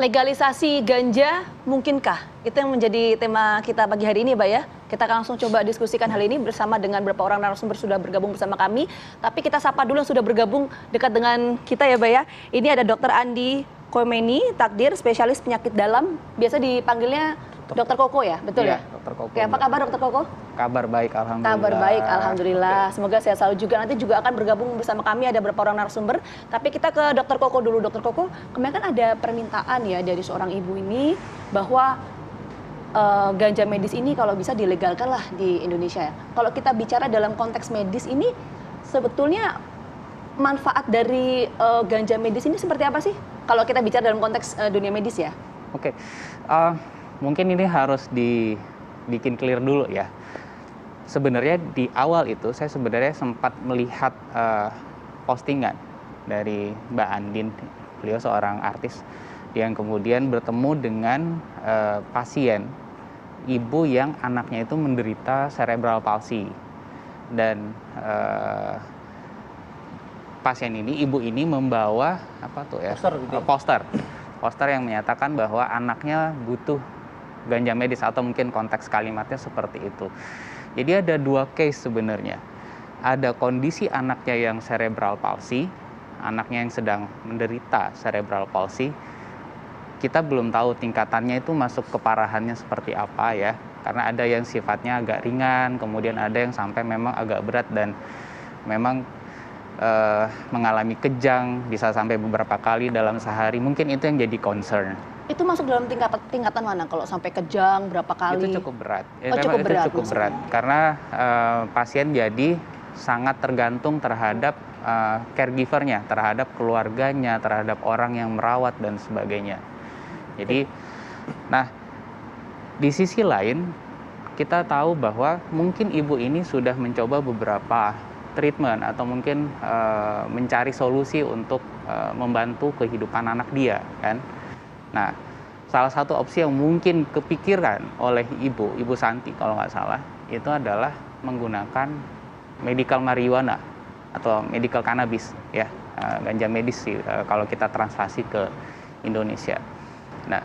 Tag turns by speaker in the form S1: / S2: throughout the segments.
S1: Legalisasi ganja mungkinkah? Itu yang menjadi tema kita pagi hari ini, Mbak ya. Kita akan langsung coba diskusikan hal ini bersama dengan beberapa orang narasumber sudah bergabung bersama kami. Tapi kita sapa dulu yang sudah bergabung dekat dengan kita ya, Mbak ya. Ini ada Dr. Andi Khomeini, Takdir, spesialis penyakit dalam. Biasa dipanggilnya Dr. Koko ya, betul
S2: ya?
S1: ya?
S2: Dr. Koko.
S1: Oke, apa kabar Dr. Koko?
S2: Kabar baik, alhamdulillah.
S1: Kabar baik, alhamdulillah. Semoga sehat selalu juga. Nanti juga akan bergabung bersama kami ada beberapa orang narasumber. Tapi kita ke Dr. Koko dulu. Dr. Koko, kemarin kan ada permintaan ya dari seorang ibu ini bahwa ganja medis ini kalau bisa dilegalkan lah di Indonesia ya. Kalau kita bicara dalam konteks medis ini, sebetulnya manfaat dari ganja medis ini seperti apa sih? Kalau kita bicara dalam konteks dunia medis ya.
S2: Oke, mungkin ini harus dibikin clear dulu ya. Sebenarnya di awal itu saya sebenarnya sempat melihat postingan dari Mbak Andin, beliau seorang artis yang kemudian bertemu dengan pasien ibu yang anaknya itu menderita cerebral palsy, dan pasien ini, ibu ini membawa apa tuh ya, poster yang menyatakan bahwa anaknya butuh ganja medis, atau mungkin konteks kalimatnya seperti itu. Jadi ada dua case sebenarnya. Ada kondisi anaknya yang cerebral palsy, anaknya yang sedang menderita cerebral palsy. Kita belum tahu tingkatannya itu masuk keparahannya seperti apa ya. Karena ada yang sifatnya agak ringan, kemudian ada yang sampai memang agak berat dan memang mengalami kejang, bisa sampai beberapa kali dalam sehari. Mungkin itu yang jadi concern.
S1: Itu masuk dalam tingkatan mana? Kalau sampai kejang berapa kali?
S2: Itu cukup berat.
S1: Cukup berat.
S2: Karena pasien jadi sangat tergantung terhadap caregivernya, terhadap keluarganya, terhadap orang yang merawat dan sebagainya. Jadi, nah di sisi lain kita tahu bahwa mungkin ibu ini sudah mencoba beberapa treatment atau mungkin mencari solusi untuk membantu kehidupan anak dia, kan? Nah, salah satu opsi yang mungkin kepikiran oleh Ibu Santi kalau nggak salah, itu adalah menggunakan medical marijuana atau medical cannabis, ya, ganja medis sih kalau kita translasi ke Indonesia. Nah,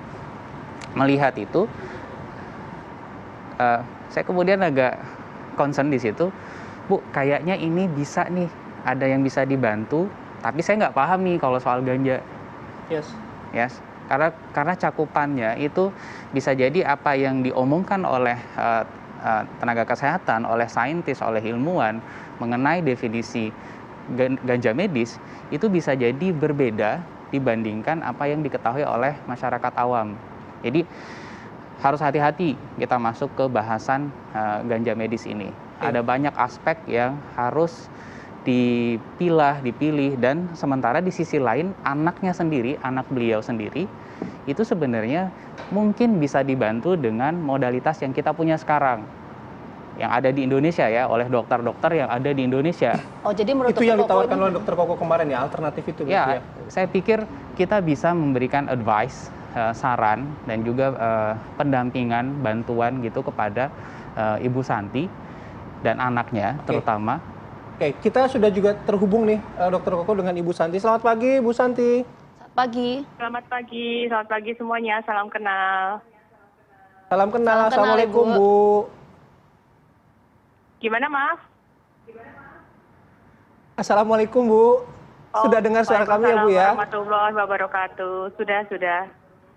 S2: melihat itu, saya kemudian agak concern di situ, Bu, kayaknya ini bisa nih, ada yang bisa dibantu, tapi saya nggak paham nih kalau soal ganja. Yes. Karena cakupannya itu bisa jadi apa yang diomongkan oleh tenaga kesehatan, oleh saintis, oleh ilmuwan mengenai definisi ganja medis itu bisa jadi berbeda dibandingkan apa yang diketahui oleh masyarakat awam. Jadi harus hati-hati kita masuk ke bahasan ganja medis ini. Ada banyak aspek yang harus dipilih, dan sementara di sisi lain anaknya sendiri, anak beliau sendiri, itu sebenarnya mungkin bisa dibantu dengan modalitas yang kita punya sekarang, yang ada di Indonesia ya, oleh dokter-dokter yang ada di Indonesia.
S1: Oh, jadi menurut
S3: itu yang ditawarkan oleh Dokter Koko kemarin ya, alternatif itu
S2: ya? Saya pikir kita bisa memberikan advice, saran, dan juga pendampingan, bantuan gitu kepada Ibu Santi dan anaknya terutama.
S3: Oke, kita sudah juga terhubung nih Dokter Koko dengan Ibu Santi. Selamat pagi, Bu Santi.
S1: Selamat
S4: pagi semuanya. Salam kenal.
S3: Salam kenal. Assalamualaikum, Bu.
S4: Gimana, Maaf?
S3: Assalamualaikum, Bu. Sudah dengar suara kami ya, Bu ya?
S4: Warahmatullahi wabarakatuh. Sudah.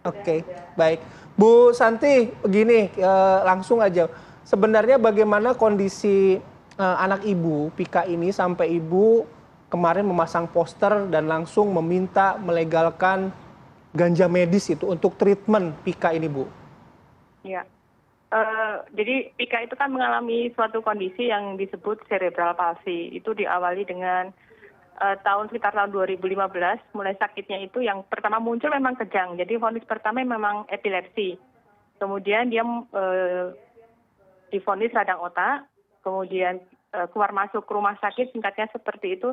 S3: Oke, baik. Bu Santi, begini, langsung aja. Sebenarnya bagaimana kondisi anak Ibu, Pika ini, sampai Ibu kemarin memasang poster dan langsung meminta melegalkan ganja medis itu untuk treatment Pika ini, Bu?
S4: Ya, jadi Pika itu kan mengalami suatu kondisi yang disebut cerebral palsy. Itu diawali dengan sekitar tahun 2015, mulai sakitnya itu yang pertama muncul memang kejang. Jadi vonis pertama memang epilepsi. Kemudian dia divonis radang otak, kemudian keluar masuk rumah sakit, singkatnya seperti itu.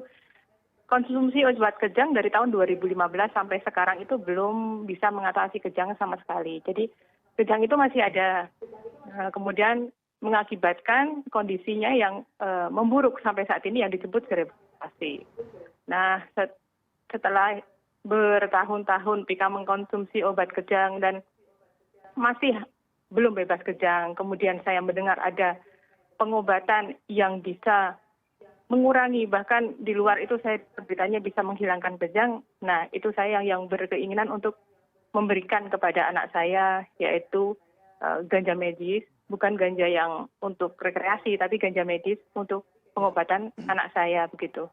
S4: Konsumsi obat kejang dari tahun 2015 sampai sekarang itu belum bisa mengatasi kejang sama sekali. Jadi kejang itu masih ada. Kemudian mengakibatkan kondisinya yang memburuk sampai saat ini yang disebut cerebral palsy. Nah, setelah bertahun-tahun Pika mengkonsumsi obat kejang dan masih belum bebas kejang. Kemudian saya mendengar ada pengobatan yang bisa mengurangi, bahkan di luar itu saya beritanya bisa menghilangkan kejang. Nah, itu saya yang berkeinginan untuk memberikan kepada anak saya, yaitu ganja medis, bukan ganja yang untuk rekreasi, tapi ganja medis untuk pengobatan anak saya, begitu.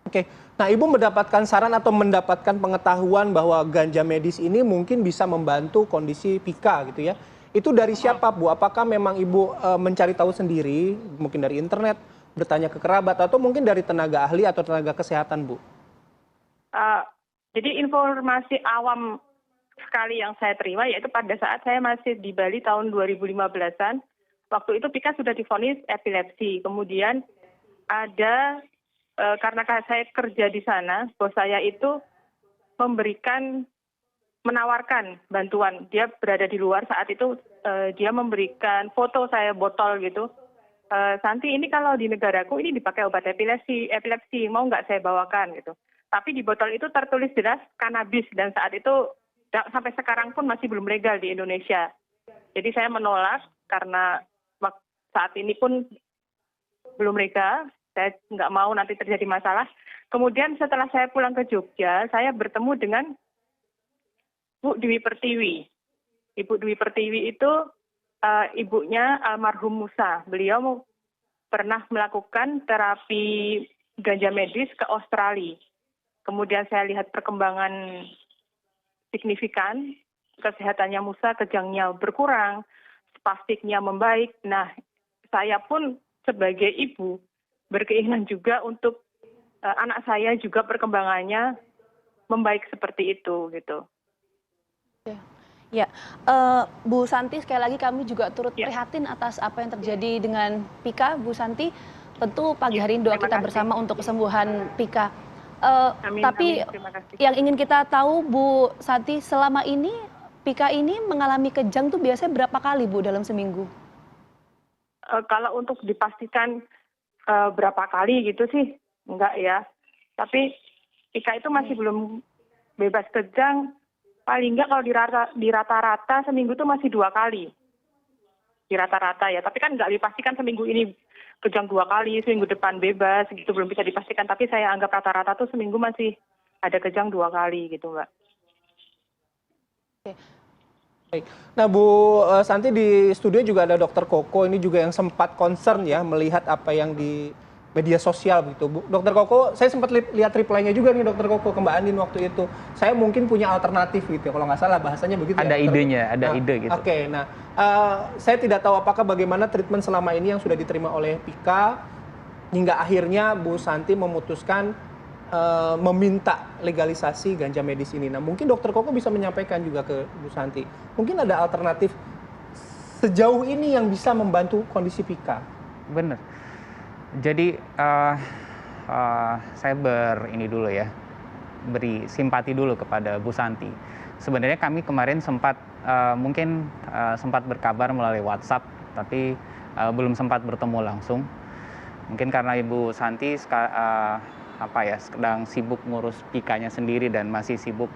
S3: Oke, nah Ibu mendapatkan saran atau mendapatkan pengetahuan bahwa ganja medis ini mungkin bisa membantu kondisi Pika gitu ya. Itu dari siapa Bu? Apakah memang Ibu mencari tahu sendiri, mungkin dari internet, bertanya ke kerabat, atau mungkin dari tenaga ahli atau tenaga kesehatan Bu?
S4: Jadi informasi awam sekali yang saya terima yaitu pada saat saya masih di Bali tahun 2015-an. Waktu itu Pika sudah divonis epilepsi. Kemudian ada karena saya kerja di sana, bos saya itu menawarkan bantuan. Dia berada di luar saat itu, dia memberikan foto saya botol gitu. Santi, ini kalau di negaraku ini dipakai obat epilepsi, mau nggak saya bawakan gitu. Tapi di botol itu tertulis jelas kanabis dan saat itu sampai sekarang pun masih belum legal di Indonesia. Jadi saya menolak karena saat ini pun belum legal. Saya nggak mau nanti terjadi masalah. Kemudian setelah saya pulang ke Jogja, saya bertemu dengan Bu Dwi Pertiwi. Ibu Dwi Pertiwi itu ibunya almarhum Musa. Beliau pernah melakukan terapi ganja medis ke Australia. Kemudian saya lihat perkembangan signifikan, kesehatannya Musa, kejangnya berkurang, spastiknya membaik. Nah, saya pun sebagai ibu berkeinginan juga untuk anak saya juga perkembangannya membaik seperti itu gitu.
S1: Ya, Bu Santi, sekali lagi kami juga turut prihatin atas apa yang terjadi dengan Pika, Bu Santi. Tentu pagi hari ini doa kita bersama untuk kesembuhan Pika.
S4: Amin,
S1: Tapi
S4: amin, terima kasih.
S1: yang ingin kita tahu, Bu Santi, selama ini Pika ini mengalami kejang tuh biasanya berapa kali, Bu, dalam seminggu?
S4: Kalau untuk dipastikan berapa kali gitu sih, enggak ya. Tapi Pika itu masih belum bebas kejang. Paling enggak kalau di rata-rata seminggu itu masih 2 kali. Di rata-rata ya. Tapi kan enggak dipastikan seminggu ini kejang 2 kali, seminggu depan bebas, gitu belum bisa dipastikan. Tapi saya anggap rata-rata tuh seminggu masih ada kejang 2 kali gitu, Mbak.
S1: Oke.
S3: Baik. Nah Bu Santi, di studio juga ada Dokter Koko, ini juga yang sempat concern ya melihat apa yang di media sosial begitu. Bu, Dokter Koko, saya sempat lihat reply-nya juga nih Dokter Koko ke Mbak Andin waktu itu. Saya mungkin punya alternatif gitu ya, kalau nggak salah bahasanya begitu
S2: ada
S3: ya.
S2: Idenya, ada ide gitu.
S3: Oke, nah saya tidak tahu apakah bagaimana treatment selama ini yang sudah diterima oleh Pika hingga akhirnya Bu Santi memutuskan meminta legalisasi ganja medis ini. Nah mungkin Dokter Koko bisa menyampaikan juga ke Bu Santi, mungkin ada alternatif sejauh ini yang bisa membantu kondisi Pika.
S2: Bener. Jadi saya beri simpati dulu kepada Bu Santi. Sebenarnya kami kemarin sempat berkabar melalui WhatsApp, tapi belum sempat bertemu langsung. Mungkin karena Ibu Santi sedang sibuk ngurus Pikanya sendiri dan masih sibuk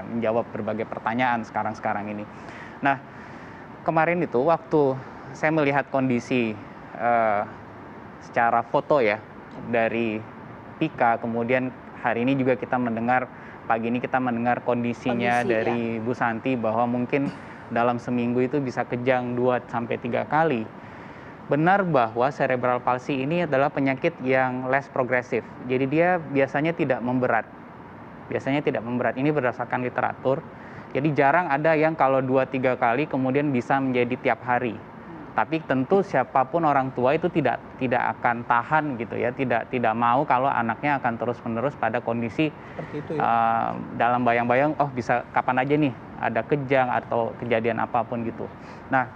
S2: menjawab berbagai pertanyaan sekarang ini. Nah, kemarin itu waktu saya melihat kondisi secara foto ya dari Pika, kemudian hari ini juga pagi ini kita mendengar kondisinya dari Bu Santi bahwa mungkin dalam seminggu itu bisa kejang 2-3 kali. Benar bahwa cerebral palsy ini adalah penyakit yang less progresif. Jadi dia biasanya tidak memberat. Ini berdasarkan literatur. Jadi jarang ada yang kalau 2-3 kali kemudian bisa menjadi tiap hari. Tapi tentu siapapun orang tua itu tidak akan tahan gitu ya, tidak mau kalau anaknya akan terus-menerus pada kondisi seperti itu ya. Dalam bayang-bayang bisa kapan aja nih ada kejang atau kejadian apapun gitu. Nah,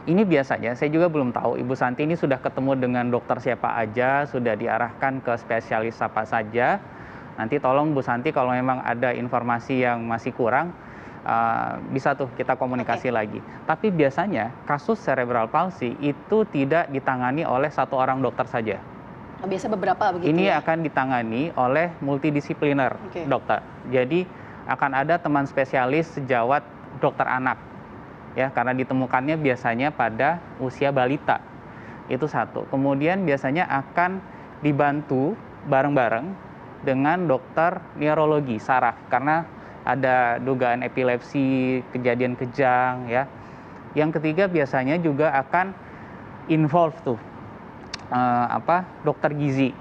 S2: ini biasanya saya juga belum tahu Ibu Santi ini sudah ketemu dengan dokter siapa aja, sudah diarahkan ke spesialis apa saja. Nanti tolong Bu Santi kalau memang ada informasi yang masih kurang, bisa tuh kita komunikasi lagi. Tapi biasanya kasus cerebral palsy itu tidak ditangani oleh satu orang dokter saja.
S1: Biasa beberapa begitu
S2: Ini
S1: ya?
S2: akan ditangani oleh multidisipliner,
S1: Oke.
S2: dokter. Jadi akan ada teman spesialis sejawat dokter anak, ya, karena ditemukannya biasanya pada usia balita. Itu satu. Kemudian biasanya akan dibantu bareng-bareng dengan dokter neurologi saraf, karena ada dugaan epilepsi, kejadian kejang, ya. Yang ketiga biasanya juga akan involve tuh dokter gizi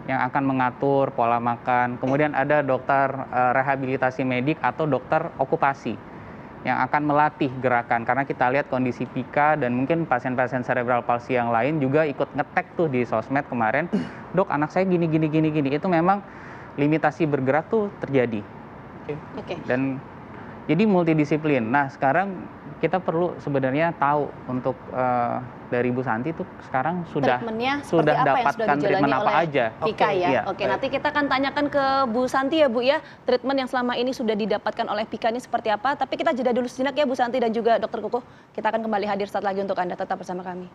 S2: yang akan mengatur pola makan. Kemudian ada dokter rehabilitasi medik atau dokter okupasi yang akan melatih gerakan, karena kita lihat kondisi Pika dan mungkin pasien-pasien cerebral palsy yang lain juga ikut ngetek tuh di sosmed kemarin, dok anak saya gini. Itu memang limitasi bergerak tuh terjadi.
S1: Oke.
S2: Dan jadi multidisiplin. Nah, sekarang kita perlu sebenarnya tahu untuk dari Bu Santi itu sekarang
S1: Treatmentnya seperti
S2: sudah
S1: apa yang sudah
S2: dapatkan
S1: dijalani
S2: treatment apa
S1: oleh
S2: aja.
S1: Pika ya?
S2: Iya.
S1: Oke, nanti kita akan tanyakan ke Bu Santi ya Bu ya, treatment yang selama ini sudah didapatkan oleh Pika ini seperti apa. Tapi kita jeda dulu sejenak ya Bu Santi dan juga Dokter Kukuh. Kita akan kembali hadir saat lagi untuk Anda, tetap bersama kami.